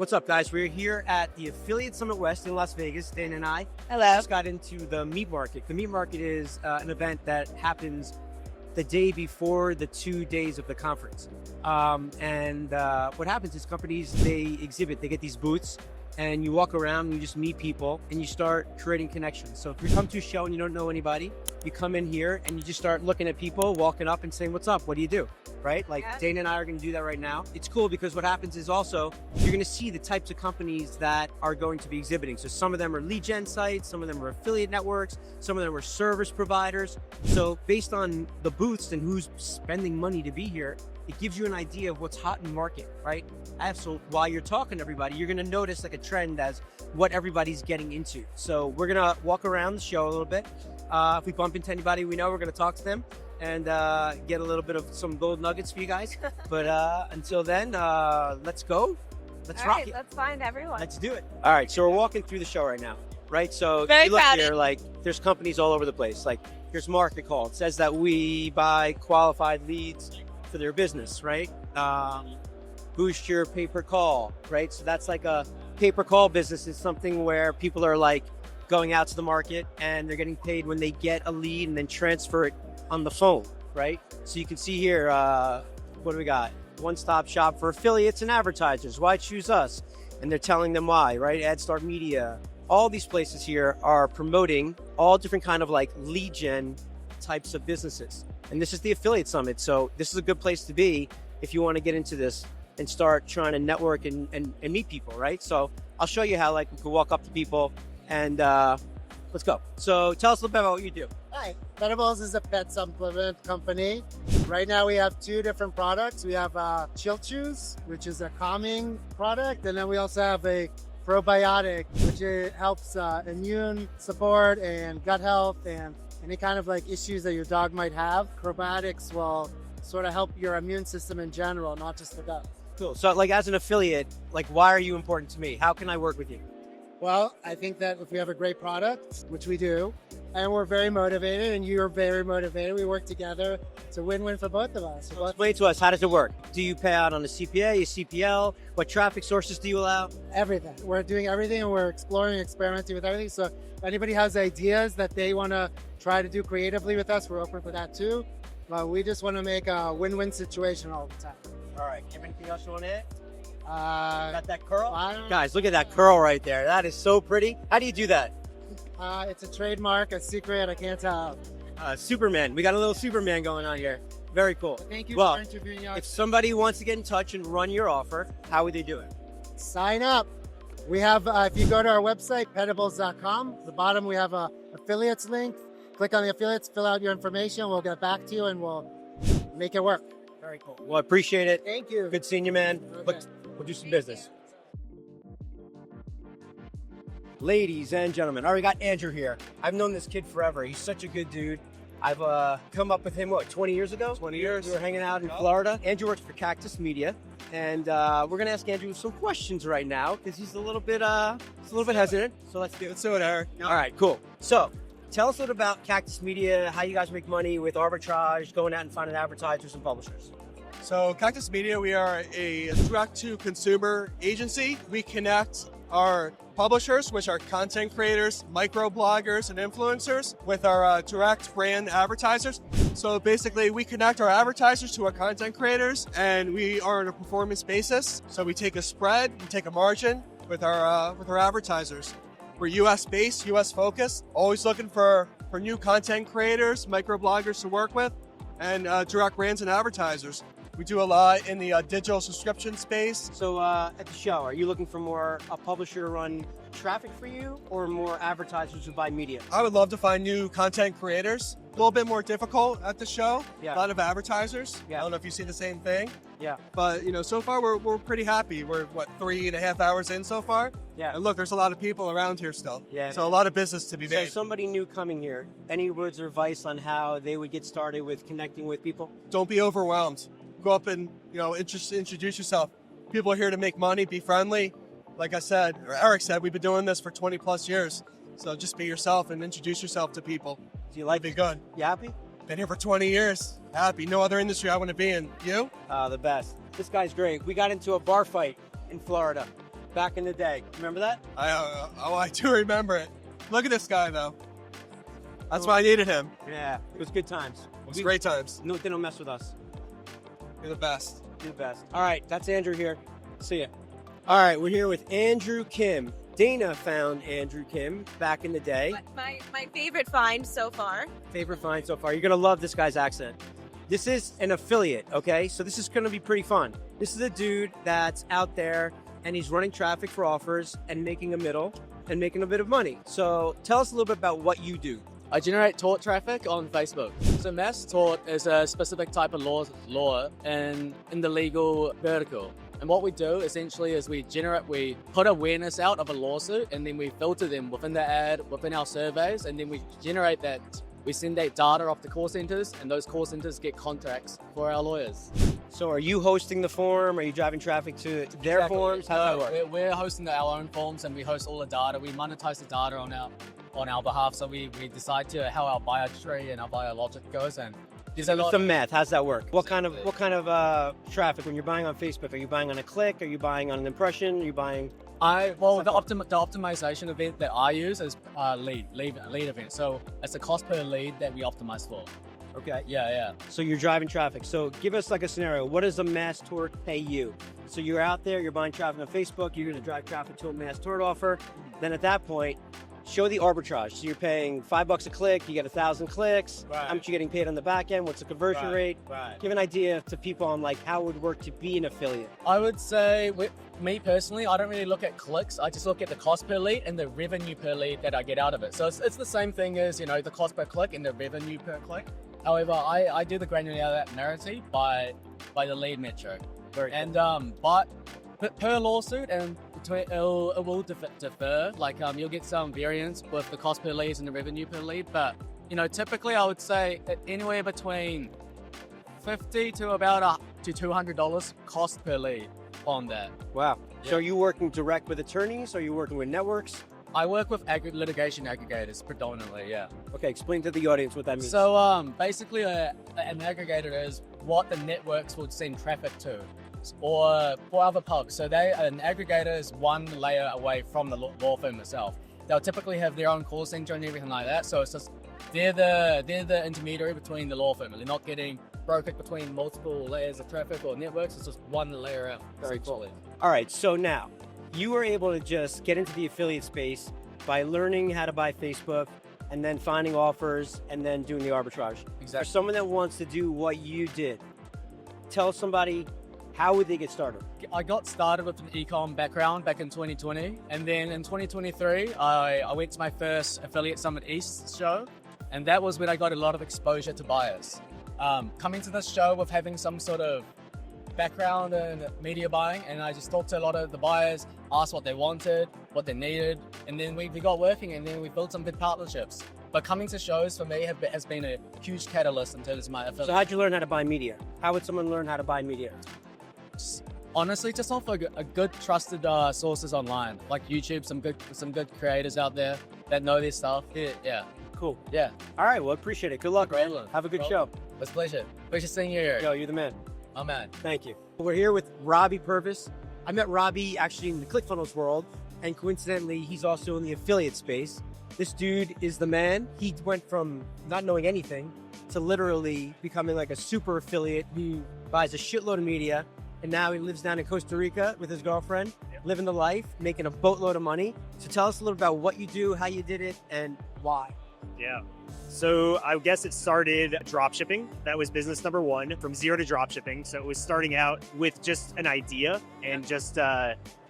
What's up, guys? We're here at the Affiliate Summit West in Las Vegas. Dan and I Hello. just got into the meat market. The meat market is an event that happens the day before the 2 days of the conference. What happens is companies, they exhibit, they get these booths, and you walk around and you just meet people and you start creating connections. So if you come to a show and you don't know anybody, you come in here and you just start looking at people, walking up and saying, what's up? What do you do? Right? Like Dana and I are going to do that right now. It's cool because what happens is also you're going to see the types of companies that are going to be exhibiting. So some of them are lead gen sites, some of them are affiliate networks, some of them are service providers. So based on the booths and who's spending money to be here, it gives you an idea of what's hot in the market, right? So while you're talking to everybody, you're going to notice like a trend as what everybody's getting into. So we're going to walk around the show a little bit. If we bump into anybody we know, we're going to talk to them and get a little bit of some gold nuggets for you guys. But until then, let's go. Let's rock it. Let's find everyone. Let's do it. All right, so we're walking through the show right now, right? So Very you look crowded. here, like there's companies all over the place. Like here's Market Call. It says that we buy qualified leads for their business, right? Boost your pay-per-call, right? So that's like a pay-per-call business is something where people are like going out to the market and they're getting paid when they get a lead and then transfer it on the phone, right? So you can see here, what do we got? One-stop shop for affiliates and advertisers. Why choose us? And they're telling them why, right? AdStart Media. All these places here are promoting all different kind of like lead gen types of businesses. And this is the Affiliate Summit. So this is a good place to be if you want to get into this and start trying to network and meet people, right? So I'll show you how like we can walk up to people and let's go. So tell us a little bit about what you do. Hi, Petables is a pet supplement company. Right now we have two different products. We have Chill Chews, which is a calming product, and then we also have a probiotic, which helps immune support and gut health and any kind of like issues that your dog might have. Probiotics will sort of help your immune system in general, not just the gut. Cool. So like as an affiliate, like why are you important to me? How can I work with you? Well, I think that if we have a great product, which we do, and we're very motivated and you're very motivated, we work together. It's a win-win for both of us. So explain to us, how does it work? Do you pay out on a CPA, a CPL? What traffic sources do you allow? Everything. We're doing everything and we're exploring, experimenting with everything. So if anybody has ideas that they want to try to do creatively with us, we're open for that too. But we just want to make a win-win situation all the time. All right. Anything else you want to add? Uh, Got that curl? I don't- Guys, look at that curl right there. That is so pretty. How do you do that? It's a trademark, a secret. I can't tell. Superman. We got a little Superman going on here. Very cool. Thank you Well, for interviewing if us. somebody wants to get in touch and run your offer, how would they do it? Sign up. We have, if you go to our website, petables.com, at the bottom we have a affiliates link. Click on the affiliates, fill out your information. We'll get back to you and we'll make it work. Very cool. Well, I appreciate it. Thank you. Good seeing you, man. Okay. We'll do some business. Ladies and gentlemen, I already got Andrew here. I've known this kid forever. He's such a good dude. I've come up with him, 20 years ago? 20 years. We were hanging out in Florida. Andrew works for Cactus Media. And we're going to ask Andrew some questions right now because he's a little bit hesitant. So let's do it. Let's do it, Eric. All right, cool. So tell us a little about Cactus Media, how you guys make money with arbitrage, going out and finding advertisers and publishers. So Cactus Media, we are a direct-to-consumer agency. We connect our publishers, which are content creators, micro-bloggers, and influencers, with our direct brand advertisers. So basically, we connect our advertisers to our content creators, and we are on a performance basis. So we take a spread, we take a margin with our advertisers. We're U.S.-based, U.S.-focused, always looking for new content creators, micro-bloggers to work with, and direct brands and advertisers. We do a lot in the digital subscription space. So at the show, are you looking for more a publisher to run traffic for you or more advertisers who buy media? I would love to find new content creators. A little bit more difficult at the show. Yeah. A lot of advertisers. Yeah. I don't know if you see the same thing. Yeah. But so far we're pretty happy. We're 3.5 hours in so far. Yeah. And look, there's a lot of people around here still. Yeah. So a lot of business to be So made. somebody new coming here, any words or advice on how they would get started with connecting with people? Don't be overwhelmed. Go up and introduce yourself. People are here to make money. Be friendly. Like I said, or Eric said, we've been doing this for 20 plus years. So just be yourself and introduce yourself to people. Do you like Be it? good. You happy? Been here for 20 years. Happy. No other industry I want to be in. You? The best. This guy's great. We got into a bar fight in Florida. back in the day. Remember that? I do remember it. Look at this guy, though. That's why I needed him. Yeah, it was good times. It was great times. No, they don't mess with us. You're the best. You're the best. All right, that's Andrew here. See ya. All right, we're here with Andrew Kim. Dana found Andrew Kim back in the day. My favorite find so far. Favorite find so far. You're going to love this guy's accent. This is an affiliate, okay? So this is going to be pretty fun. This is a dude that's out there and he's running traffic for offers and making a middle and making a bit of money. So tell us a little bit about what you do. I generate tort traffic on Facebook. So mass tort is a specific type of law in the legal vertical. And what we do essentially is we put awareness out of a lawsuit and then we filter them within the ad, within our surveys, and then we generate that. We send that data off to call centers and those call centers get contracts for our lawyers. So are you hosting the forum? Are you driving traffic to their Exactly. forums? How does that work? We're hosting our own forms and we host all the data. We monetize the data on our behalf. So we decide to how our bio tree and our bio logic goes, and there's a lot The math, how's that work? What kind of traffic when you're buying on Facebook? Are you buying on a click? Are you buying on an impression? Are you buying? the optimization event that I use is lead event. So it's the cost per lead that we optimize for. Okay. Yeah. So you're driving traffic. So give us like a scenario. What does a mass tort pay you? So you're out there, you're buying traffic on Facebook, you're going to drive traffic to a mass tort offer. Then at that point, show the arbitrage. So you're paying $5 a click, you get 1,000 clicks. Right. How much you getting paid on the back end? What's the conversion rate? Right. Give an idea to people on like how it would work to be an affiliate. I would say, me personally, I don't really look at clicks. I just look at the cost per lead and the revenue per lead that I get out of it. So it's the same thing as, the cost per click and the revenue per click. However, I do the granularity by the lead metric. But per lawsuit and it will differ. Like you'll get some variance with the cost per lead and the revenue per lead. But typically I would say that anywhere between $50 to $200 cost per lead on that. Wow. Yeah. So are you working direct with attorneys? Are you working with networks? I work with litigation aggregators predominantly. Yeah. Okay, explain to the audience what that means. So basically, an aggregator is what the networks would send traffic to, or for other pubs. So an aggregator is one layer away from the law firm itself. They'll typically have their own call center and everything like that. So it's just they're the intermediary between the law firm. They're not getting brokered between multiple layers of traffic or networks. It's just one layer out. Very cool. All right, so now you were able to just get into the affiliate space by learning how to buy Facebook and then finding offers and then doing the arbitrage. Exactly. For someone that wants to do what you did, tell somebody, how would they get started? I got started with an e-com background back in 2020, and then in 2023, I went to my first Affiliate Summit East show, and that was when I got a lot of exposure to buyers. Coming to this show with having some sort of background in media buying, and I just talked to a lot of the buyers, asked what they wanted, what they needed, and then we got working, and then we built some good partnerships. But coming to shows for me has been a huge catalyst in terms of my affiliate. So how'd you learn how to buy media? How would someone learn how to buy media? Honestly, just off a good trusted sources online, like YouTube, some good creators out there that know their stuff. Yeah. Cool. Yeah. All right, well, appreciate it. Good luck, man. Have a good show. It's a pleasure. Pleasure seeing you here. Yo, you're the man. Oh, man. Thank you. We're here with Robbie Purvis. I met Robbie actually in the ClickFunnels world, and coincidentally, he's also in the affiliate space. This dude is the man. He went from not knowing anything to literally becoming like a super affiliate who buys a shitload of media, and now he lives down in Costa Rica with his girlfriend, living the life, making a boatload of money. So tell us a little about what you do, how you did it, and why. Yeah. So I guess it started drop shipping. That was business number one, from zero to drop shipping. So it was starting out with just an idea and just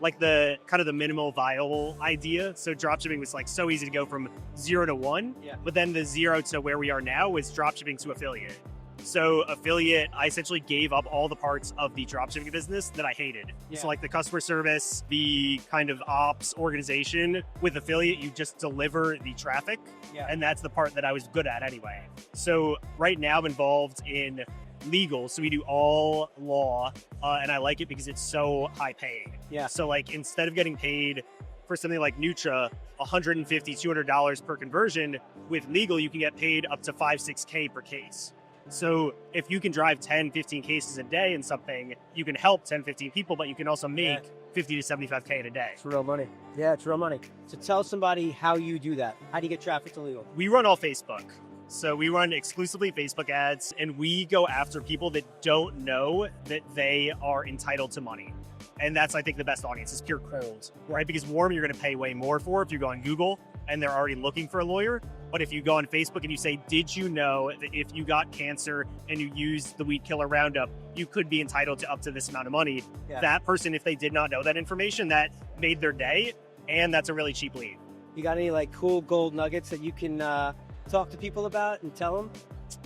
like the kind of the minimal viable idea. So drop shipping was like so easy to go from 0 to 1. Yeah. But then the 0 to where we are now was drop shipping to affiliate. So affiliate, I essentially gave up all the parts of the dropshipping business that I hated. Yeah. So like the customer service, the kind of ops organization. With affiliate, you just deliver the traffic. Yeah. And that's the part that I was good at anyway. So right now I'm involved in legal. So we do all law, and I like it because it's so high paying. Yeah. So like instead of getting paid for something like Nutra, $150, $200 per conversion, with legal, you can get paid up to $5-6K per case. So if you can drive 10, 15 cases a day in something, you can help 10, 15 people, but you can also make 50 to 75K in a day. It's real money. Yeah, it's real money. So tell somebody how you do that. How do you get traffic to legal? We run all Facebook. So we run exclusively Facebook ads, and we go after people that don't know that they are entitled to money. And that's, I think, the best audience is pure cold, right? Because warm, you're going to pay way more for if you go on Google and they're already looking for a lawyer. But if you go on Facebook and you say, did you know that if you got cancer and you used the weed killer Roundup, you could be entitled to up to this amount of money? Yeah. That person, if they did not know that information, that made their day. And that's a really cheap lead. You got any like cool gold nuggets that you can talk to people about and tell them?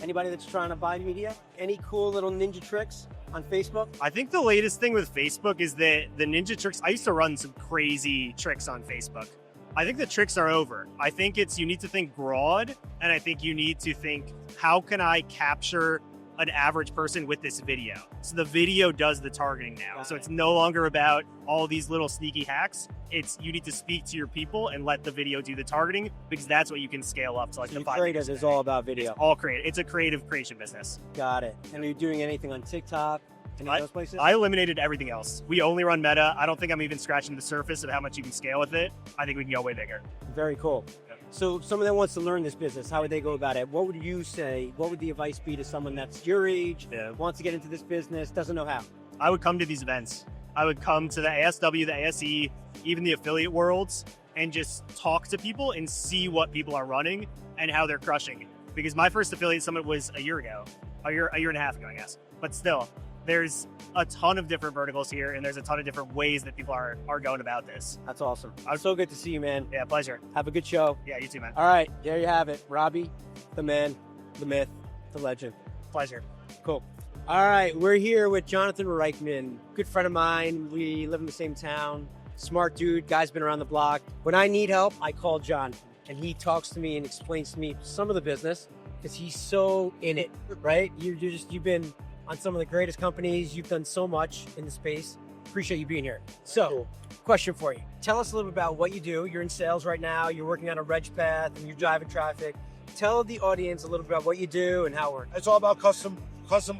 Anybody that's trying to buy media? Any cool little ninja tricks on Facebook? I think the latest thing with Facebook is that the ninja tricks, I used to run some crazy tricks on Facebook. I think the tricks are over. I think you need to think broad, and I think you need to think, how can I capture an average person with this video? So the video does the targeting now. So it's no longer about all these little sneaky hacks. It's you need to speak to your people and let the video do the targeting, because that's what you can scale up to like So the 5 creators is all about video. It's all creative. It's a creative creation business. Got it. And are you doing anything on TikTok? Any of those places? I eliminated everything else. We only run Meta. I don't think I'm even scratching the surface of how much you can scale with it. I think we can go way bigger. Very cool. Yep. So someone that wants to learn this business, how would they go about it? What would you say? What would the advice be to someone that's your age, wants to get into this business, doesn't know how? I would come to these events. I would come to the ASW, the ASE, even the affiliate worlds, and just talk to people and see what people are running and how they're crushing. Because my first affiliate summit was a year and a half ago, I guess. But still, there's a ton of different verticals here, and there's a ton of different ways that people are going about this. That's awesome. So good to see you, man. Yeah, pleasure. Have a good show. Yeah, you too, man. All right, there you have it. Robbie, the man, the myth, the legend. Pleasure. Cool. All right, we're here with Jonathan Reichman, good friend of mine. We live in the same town. Smart dude, guy's been around the block. When I need help, I call John, and he talks to me and explains to me some of the business because he's so in it, right? You've been on some of the greatest companies. You've done so much in the space. Appreciate you being here. So, question for you. Tell us a little bit about what you do. You're in sales right now. You're working on a reg path and you're driving traffic. Tell the audience a little bit about what you do and how it works. It's all about custom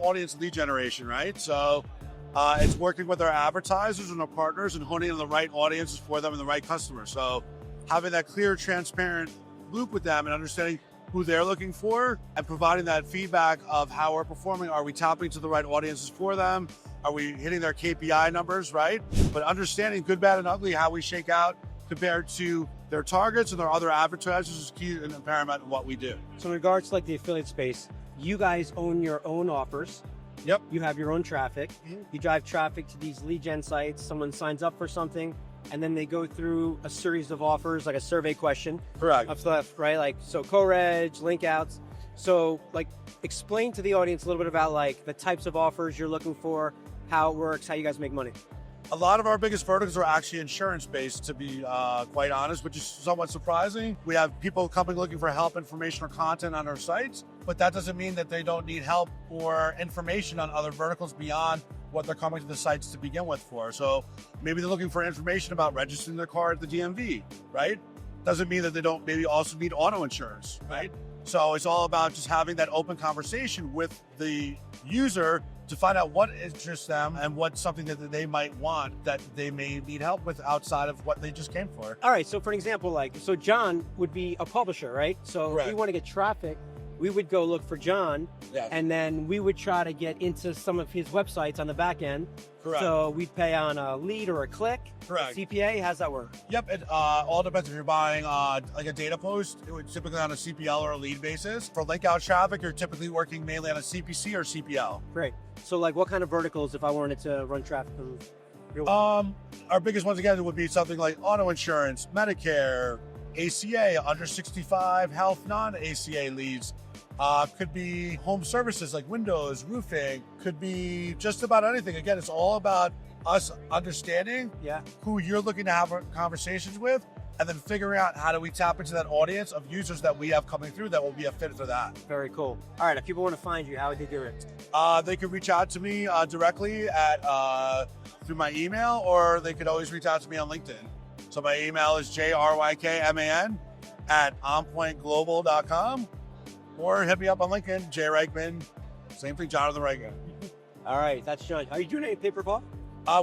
audience lead generation, right? So it's working with our advertisers and our partners and honing in the right audiences for them and the right customers. So having that clear, transparent loop with them and understanding who they're looking for and providing that feedback of how we're performing. Are we tapping to the right audiences for them? Are we hitting their KPI numbers, right? But understanding good, bad, and ugly, how we shake out compared to their targets and their other advertisers is key and paramount in what we do. So in regards to like the affiliate space, you guys own your own offers. Yep. You have your own traffic. You drive traffic to these lead gen sites. Someone signs up for something, and then they go through a series of offers, like a survey question. Correct. Of stuff, right? Like, so co-reg, link outs. So like, explain to the audience a little bit about like the types of offers you're looking for, how it works, how you guys make money. A lot of our biggest verticals are actually insurance-based, to be quite honest, which is somewhat surprising. We have people coming looking for help, information, or content on our sites, but that doesn't mean that they don't need help or information on other verticals beyond what they're coming to the sites to begin with for. So maybe they're looking for information about registering their car at the DMV, right? Doesn't mean that they don't maybe also need auto insurance, right? So it's all about just having that open conversation with the user to find out what interests them and what's something that they might want that they may need help with outside of what they just came for. All right, so for an example, like, so John would be a publisher, right? So Correct. if we want to get traffic, we would go look for John, Yes. and then we would try to get into some of his websites on the back end. Correct. So we'd pay on a lead or a click. Correct. CPA, how's that work? Yep, it all depends if you're buying like a data post, it would typically on a CPL or a lead basis. For link out traffic, you're typically working mainly on a CPC or CPL. Great. So like, what kind of verticals if I wanted to run traffic from your Our biggest ones again would be something like auto insurance, Medicare, ACA, under 65, health, non-ACA leads. Could be home services like windows, roofing, could be just about anything. Again, it's all about us understanding who you're looking to have conversations with and then figuring out how do we tap into that audience of users that we have coming through that will be a fit for that. Very cool. All right, if people want to find you, how would they do it? They could reach out to me directly at through my email, or they could always reach out to me on LinkedIn. So my email is jrykman@onpointglobal.com, or hit me up on LinkedIn, J Reichman, Same thing, Jonathan Reagan. All right, that's John. Are you doing any paper call?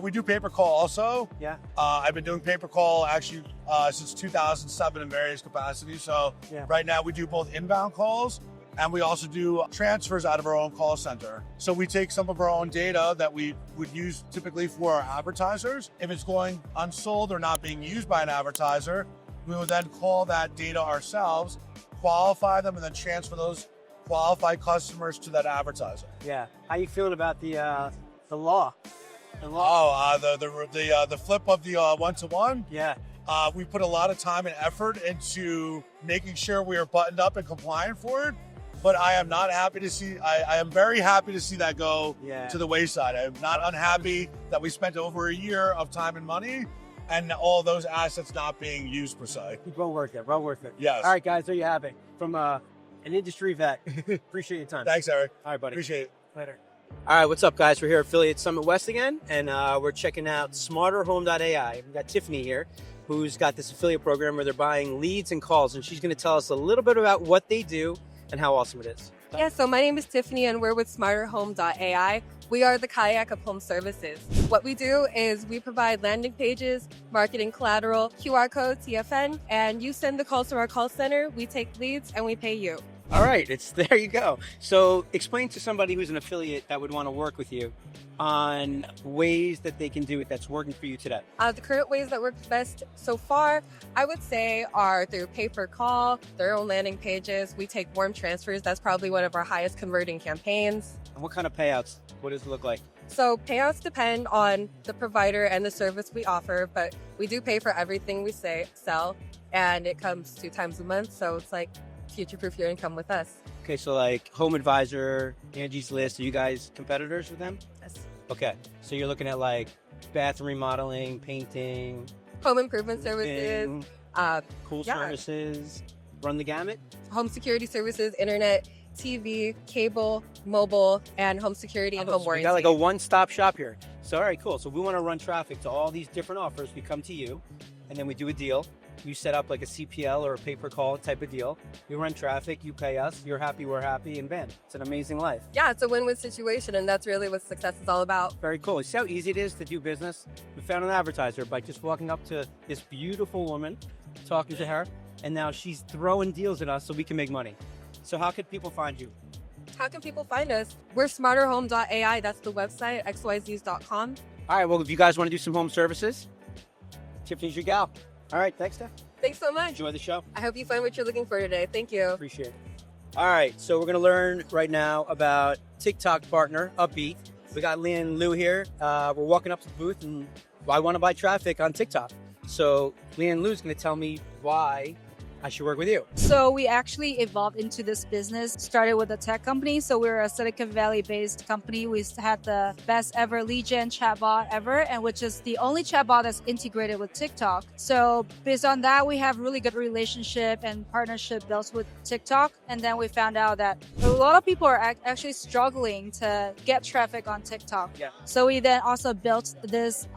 We do pay per call also. Yeah. I've been doing pay per call actually since 2007 in various capacities. So Yeah. right now we do both inbound calls and we also do transfers out of our own call center. So we take some of our own data that we would use typically for our advertisers. If it's going unsold or not being used by an advertiser, we will then call that data ourselves, qualify them, and then transfer those qualified customers to that advertiser. Yeah. How you feeling about the law? The law. Oh, the flip of the one-to-one. Yeah. We put a lot of time and effort into making sure we are buttoned up and compliant for it. But I am not happy to see, I am very happy to see that go to the wayside. I'm not unhappy that we spent over a year of time and money and all those assets not being used per se. Well worth it. Well worth it. Yes. All right, guys, there you have it. From an industry vet. Appreciate your time. Thanks, Eric. All right, buddy. Appreciate it. Later. All right, what's up, guys? We're here at Affiliate Summit West again, and we're checking out smarterhome.ai. We've got Tiffany here, who's got this affiliate program where they're buying leads and calls, and she's going to tell us a little bit about what they do and how awesome it is. Yeah, so my name is Tiffany and we're with smarterhome.ai. We are the kayak of home services. What we do is we provide landing pages, marketing collateral, QR code, TFN, and you send the calls to our call center, we take leads, and we pay you. All right, there you go. So explain to somebody who's an affiliate that would want to work with you on ways that they can do it that's working for you today. The current ways that work best so far, I would say, are through pay-per-call, their own landing pages. We take warm transfers. That's probably one of our highest converting campaigns. And what kind of payouts? What does it look like? So payouts depend on the provider and the service we offer, but we do pay for everything we sell, and it comes 2 times a month. So it's like future-proof your income with us. Okay, so like Home Advisor, Angie's List, are you guys competitors with them? Yes. Okay, so you're looking at like bathroom remodeling, painting, Home improvement services, roofing, cool yeah. services, run the gamut? home security services, internet, TV, cable, mobile, and home security and home So we warranty. got like a one-stop shop here. So all right, cool. So we want to run traffic to all these different offers. We come to you, and then we do a deal. You set up like a CPL or a pay-per-call type of deal. You run traffic, you pay us, you're happy, we're happy, and bam, it's an amazing life. Yeah, it's a win-win situation, and that's really what success is all about. Very cool. You see how easy it is to do business? We found an advertiser by just walking up to this beautiful woman, talking to her, and now she's throwing deals at us so we can make money. So how can people find you? How can people find us? We're smarterhome.ai. That's the website, xyzs.com. All right, well, if you guys want to do some home services, Tiffany's your gal. All right, thanks, Steph. Thanks so much. Enjoy the show. I hope you find what you're looking for today. Thank you. Appreciate it. All right, so we're going to learn right now about TikTok partner, Upbeat. We got Leanne and Lou here. We're walking up to the booth, and I want to buy traffic on TikTok. So Leanne and Lou's going to tell me why I should work with you. So we actually evolved into this business, started with a tech company. So we're a Silicon Valley based company. We had the best ever lead gen chatbot ever, and which is the only chatbot that's integrated with TikTok. So based on that, we have really good relationship and partnership built with TikTok. And then we found out that a lot of people are actually struggling to get traffic on TikTok. Yeah. So we then also built this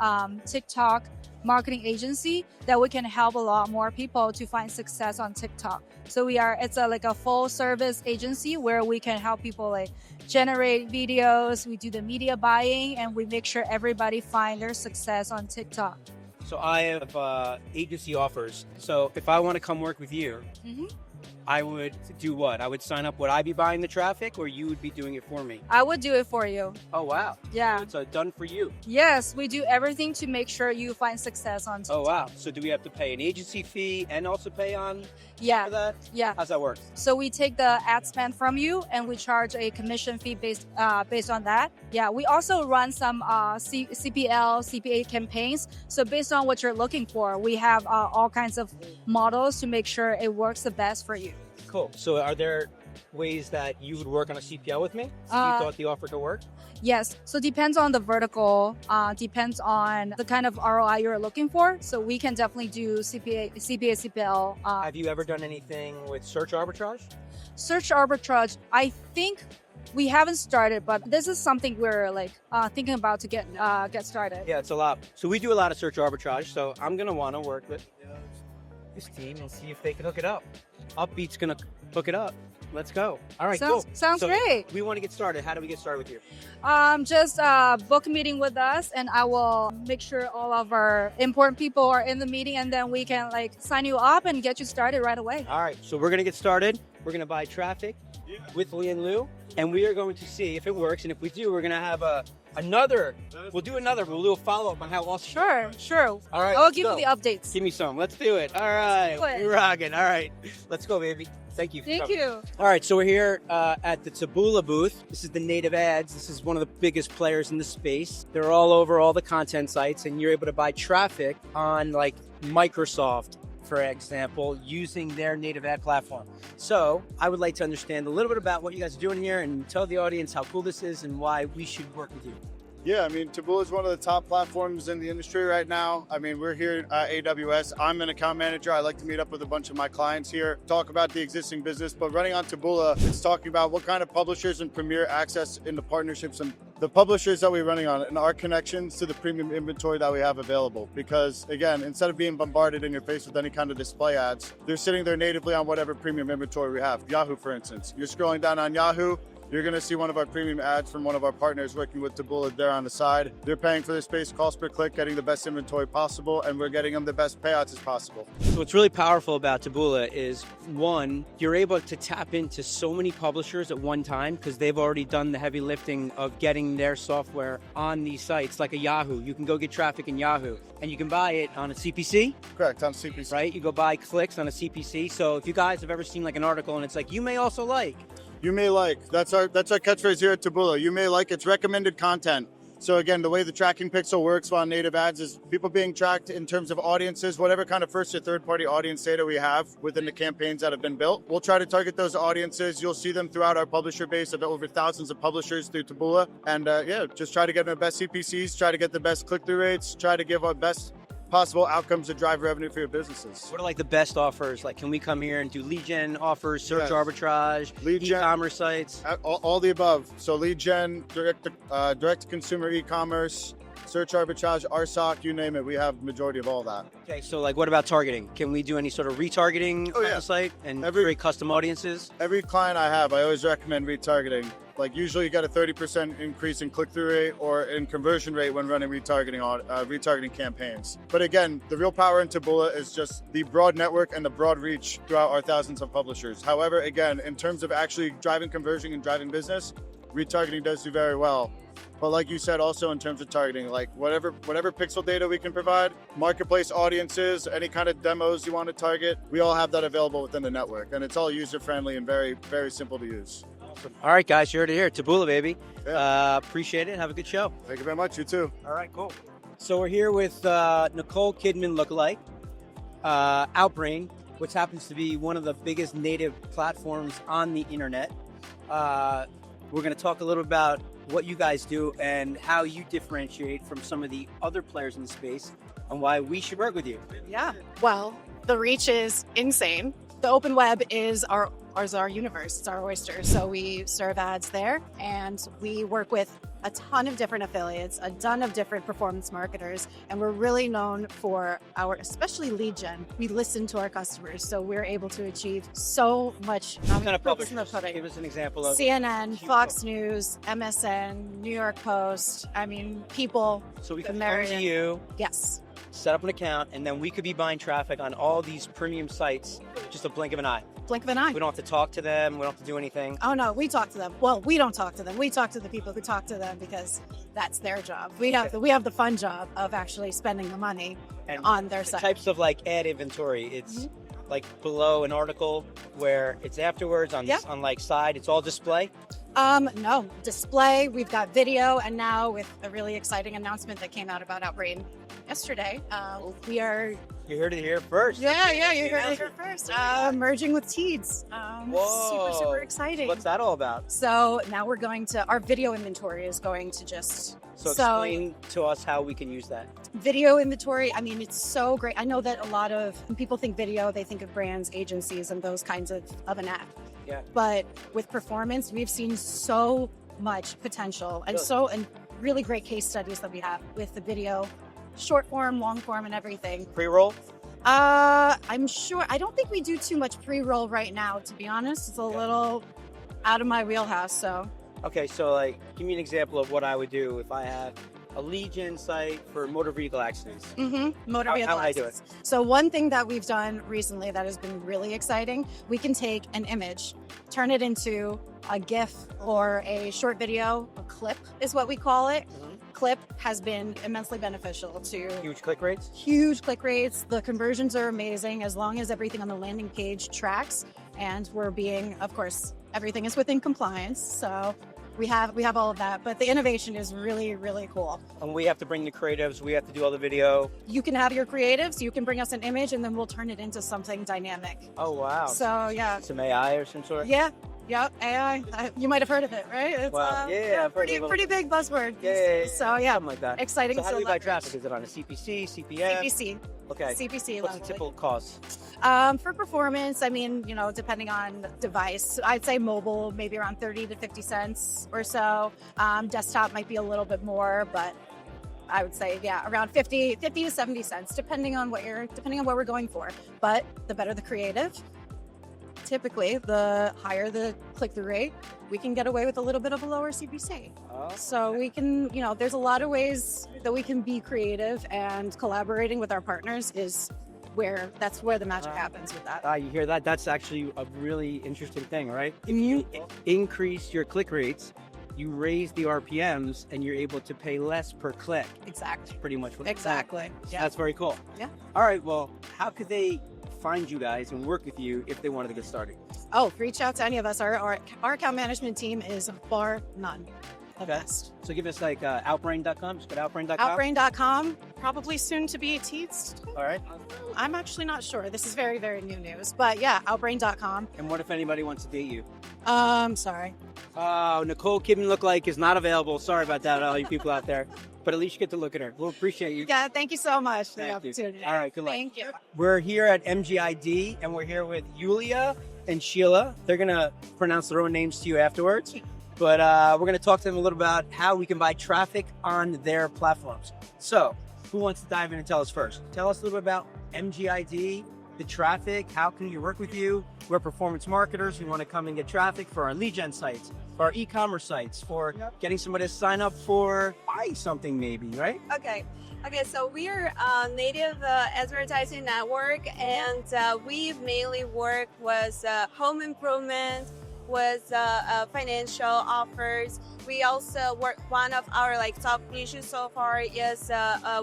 TikTok marketing agency that we can help a lot more people to find success on TikTok. So it's like a full service agency where we can help people like generate videos, we do the media buying, and we make sure everybody find their success on TikTok. So I have agency offers. So if I want to come work with you, Mhm. I would do what? I would sign up. Would I be buying the traffic, or you would be doing it for me? I would do it for you. Oh, wow. Yeah. It's done for you. Yes, we do everything to make sure you find success on TikTok. Oh, wow. So do we have to pay an agency fee and also pay on Yeah. for that? Yeah. How's that work? So we take the ad spend from you and we charge a commission fee based on that. Yeah, we also run some CPL, CPA campaigns. So based on what you're looking for, we have all kinds of models to make sure it works the best for you. Cool. So are there ways that you would work on a CPL with me? If you thought the offer could work? Yes, so depends on the vertical, depends on the kind of ROI you're looking for. So we can definitely do CPA, CPL. Have you ever done anything with search arbitrage? Search arbitrage, I think we haven't started, but this is something we're like thinking about to get started. Yeah, it's a lot. So we do a lot of search arbitrage. So I'm going to want to work with this team and see if they can hook it up. Upbeat's gonna hook it up. Let's go. All right, Sounds, cool. sounds So great. We want to get started. How do we get started with you? Just book a meeting with us, and I will make sure all of our important people are in the meeting, and then we can like sign you up and get you started right away. All right, so we're gonna get started. We're gonna buy traffic with Lee and Lou, and we are going to see if it works. And if we do, we're gonna have another. We'll do another. We'll do a follow up on how awesome. Sure. All right. I will let's give go. you the updates. Give me some. Let's do it. All right. Let's do it. We're rocking. All right. Let's go, baby. Thank you. for Thank coming. you. All right, so we're here at the Taboola booth. This is the native ads. This is one of the biggest players in the space. They're all over all the content sites, and you're able to buy traffic on like Microsoft, for example, using their native ad platform. So I would like to understand a little bit about what you guys are doing here and tell the audience how cool this is and why we should work with you. Yeah, I mean, Taboola is one of the top platforms in the industry right now. I mean, we're here at AWS. I'm an account manager. I like to meet up with a bunch of my clients here, talk about the existing business. But running on Taboola, it's talking about what kind of publishers and premier access into partnerships and the publishers that we're running on and our connections to the premium inventory that we have available. Because again, instead of being bombarded in your face with any kind of display ads, they're sitting there natively on whatever premium inventory we have. Yahoo, for instance. You're scrolling down on Yahoo, you're going to see one of our premium ads from one of our partners working with Taboola there on the side. They're paying for their space, cost per click, getting the best inventory possible, and we're getting them the best payouts as possible. So what's really powerful about Taboola is, one, you're able to tap into so many publishers at one time because they've already done the heavy lifting of getting their software on these sites, like a Yahoo. You can go get traffic in Yahoo, and you can buy it on a CPC. Correct, on CPC. Right? You go buy clicks on a CPC. So if you guys have ever seen like an article and it's like, you may also like. You may like. That's our catchphrase here at Taboola. You may like. It's recommended content. So again, the way the tracking pixel works on native ads is people being tracked in terms of audiences, whatever kind of first or third party audience data we have within the campaigns that have been built. We'll try to target those audiences. You'll see them throughout our publisher base of over thousands of publishers through Taboola. And yeah, just try to get the best CPCs, try to get the best click-through rates, try to give our best possible outcomes to drive revenue for your businesses. What are like the best offers? Like, can we come here and do lead gen offers, search Yes. arbitrage, Lead gen- e-commerce sites? All the above. So lead gen, direct to consumer e-commerce, search arbitrage, RSOC, you name it. We have majority of all that. Okay, so like, what about targeting? Can we do any sort of retargeting on yeah. the site and Every- create custom audiences? Every client I have, I always recommend retargeting. Like usually you get a 30% increase in click-through rate or in conversion rate when running retargeting campaigns. But again, the real power in Taboola is just the broad network and the broad reach throughout our thousands of publishers. However, again, in terms of actually driving conversion and driving business, retargeting does do very well. But like you said, also in terms of targeting, like whatever pixel data we can provide, marketplace audiences, any kind of demos you want to target, we all have that available within the network. And it's all user-friendly and very, very simple to use. All right, guys, you heard it here. Taboola, baby. Yeah. Appreciate it. Have a good show. Thank you very much. You too. All right, cool. So we're here with Nicole Kidman lookalike, Outbrain, which happens to be one of the biggest native platforms on the internet. We're going to talk a little about what you guys do and how you differentiate from some of the other players in the space and why we should work with you. Yeah. Well, the reach is insane. The open web is our universe. It's our oyster. So we serve ads there, and we work with a ton of different affiliates, a ton of different performance marketers, and we're really known for our, especially lead gen. We listen to our customers, so we're able to achieve so much. What kind of proof is in the publishers? pudding. Give us an example of. CNN, Fox News, MSN, New York Post. I mean, people. So we can come American. to you, Yes. set up an account, and then we could be buying traffic on all these premium sites, just a blink of an eye. Blink of an eye. We don't have to talk to them. We don't have to do anything. Oh no, we talk to them. Well, we don't talk to them. We talk to the people who talk to them because that's their job. We have the fun job of actually spending the money And on their the site. types of like ad inventory. It's like below an article where it's afterwards on Yeah. on like side. It's all display. No, display. We've got video, and now with a really exciting announcement that came out about Outbrain yesterday, we are. You heard it here first. Yeah, you heard it here first. Merging with Teads. Whoa. Super exciting. What's that all about? So now we're going to, our video inventory is going to just. So explain to us how we can use that. Video inventory, I mean, it's so great. I know that a lot of when people think video, they think of brands, agencies, and those kinds of an app. Yeah. But with performance, we've seen so much potential and and really great case studies that we have with the video, short form, long form, and everything. Pre-roll. I'm sure. I don't think we do too much pre-roll right now, to be honest. It's a little out of my wheelhouse. So Okay, so like, give me an example of what I would do if I have a lead gen site for motor vehicle accidents. motor How vehicle would I do it? accidents. So one thing that we've done recently that has been really exciting, we can take an image, turn it into a GIF or a short video, a clip is what we call it. Clip has been immensely beneficial to Huge click rates. huge click rates. The conversions are amazing as long as everything on the landing page tracks, and we're being, of course, everything is within compliance. So we have all of that, but the innovation is really, really cool. And we have to bring the creatives. We have to do all the video. You can have your creatives, you can bring us an image, and then we'll turn it into something dynamic. Oh wow. So yeah, Some AI or some sort. yeah. AI. You might have heard of it, right? It's Wow. Yeah, I've heard of it. pretty big buzzword. Yeah. So yeah, Something like that. exciting. So how do to we buy leverage. traffic? Is it on a CPC, CPM? CPC. Okay. CPC. What's the level. typical cost? For performance, I mean, depending on device, I'd say mobile, maybe around 30 to 50 cents or so. Desktop might be a little bit more, but I would say, yeah, around 50 to 70 cents, depending on what we're going for. But the better the creative, typically the higher the click-through rate, we can get away with a little bit of a lower CPC. So we can, there's a lot of ways that we can be creative, and collaborating with our partners is that's where the magic happens with that. You hear that? That's actually a really interesting thing, right? If you increase your click rates, you raise the RPMs, and you're able to pay less per click. Exactly. Pretty much what Exactly. Yeah. That's very cool. Yeah. All right. Well, how could they find you guys and work with you if they wanted to get started? Oh, reach out to any of us. Our account management team is bar none. The best. So give us like outbrain.com. Just go to outbrain.com. Outbrain.com, probably soon to be teased. All right. I'm actually not sure. This is very, very new news. But yeah, outbrain.com. And what if anybody wants to date you? Sorry. Oh, Nicole Kidman Lookalike is not available. Sorry about that, all you people out there. But at least you get to look at her. We'll appreciate you. Yeah, thank you so much for the Thank you. opportunity. All right, good luck. Thank you. We're here at MGID, and we're here with Yulia and Sheila. They're going to pronounce their own names to you afterwards. But we're going to talk to them a little about how we can buy traffic on their platforms. So, who wants to dive in and tell us first? Tell us a little bit about MGID, the traffic, how can we work with you? We're performance marketers. We want to come and get traffic for our lead gen sites, for our e-commerce sites, for getting somebody to sign up for buying something maybe, right? Okay, so we are a native advertising network, and we mainly work with home improvement, with financial offers. We also work, one of our top niches so far is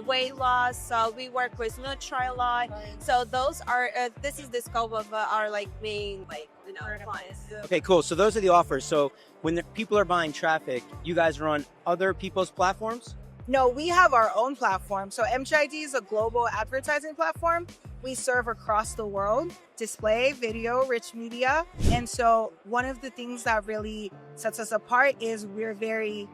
weight loss. So we work with Nutrilite. So those are, this is the scope of our main clients. Okay, cool. So those are the offers. So when the people are buying traffic, you guys are on other people's platforms? No, we have our own platform. So MGID is a global advertising platform. We serve across the world, display, video, rich media. And so one of the things that really sets us apart is we're very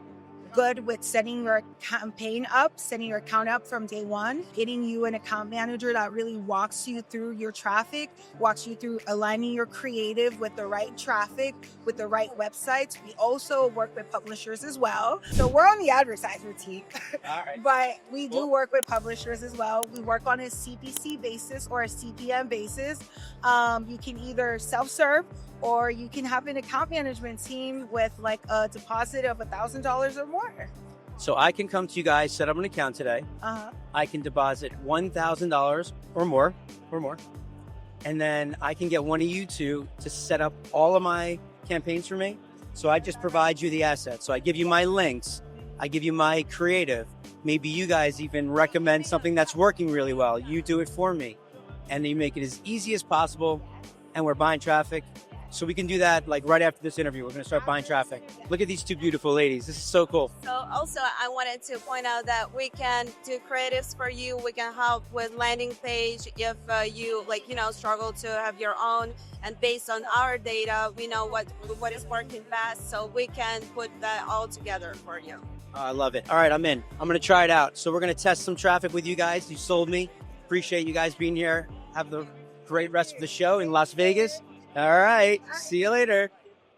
good with setting your campaign up, setting your account up from day one, getting you an account manager that really walks you through your traffic, walks you through aligning your creative with the right traffic, with the right websites. We also work with publishers as well. So we're on the advertiser team, All right. but we do work with publishers as well. We work on a CPC basis or a CPM basis. You can either self-serve, or you can have an account management team with a deposit of $1,000 or more. So I can come to you guys, set up an account today. I can deposit $1,000 or more, and then I can get one of you two to set up all of my campaigns for me. So I just provide you the assets. So I give you my links, I give you my creative. Maybe you guys even recommend something that's working really well. You do it for me, and you make it as easy as possible. And we're buying traffic. So we can do that right after this interview. We're going to start buying traffic. Look at these two beautiful ladies. This is so cool. So also I wanted to point out that we can do creatives for you. We can help with landing page if you struggle to have your own. And based on our data, we know what is working best. So we can put that all together for you. I love it. All right, I'm in. I'm going to try it out. So we're going to test some traffic with you guys. You sold me. Appreciate you guys being here. Have the great rest of the show in Las Vegas. All right. See you later.